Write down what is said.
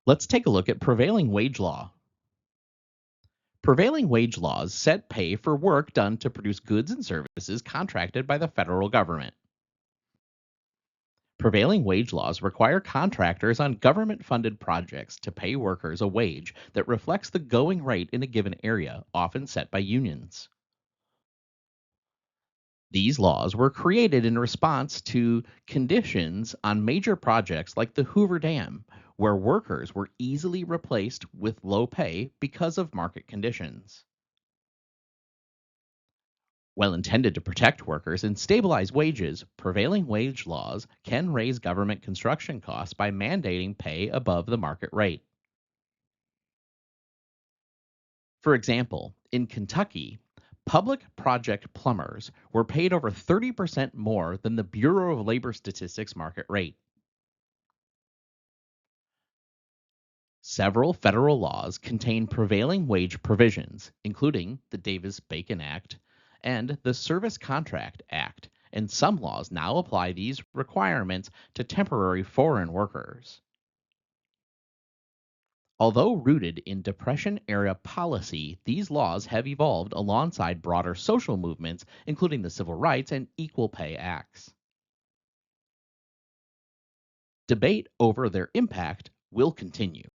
Let's take a look at prevailing wage law. Prevailing wage laws set pay for work done to produce goods and services contracted by the federal government. Prevailing wage laws require contractors on government funded projects to pay workers a wage that reflects the going rate in a given area, often set by unions. These laws were created in response to conditions on major projects like the Hoover Dam, where workers were easily replaced with low pay because of market conditions. While intended to protect workers and stabilize wages, prevailing wage laws can raise government construction costs by mandating pay above the market rate. For example, in Kentucky, public project plumbers were paid over 30% more than the Bureau of Labor Statistics market rate. Several federal laws contain prevailing wage provisions, including the Davis-Bacon Act and the Service Contract Act, and some laws now apply these requirements to temporary foreign workers. Although rooted in Depression era policy, these laws have evolved alongside broader social movements, including the Civil Rights and Equal Pay Acts. Debate over their impact will continue.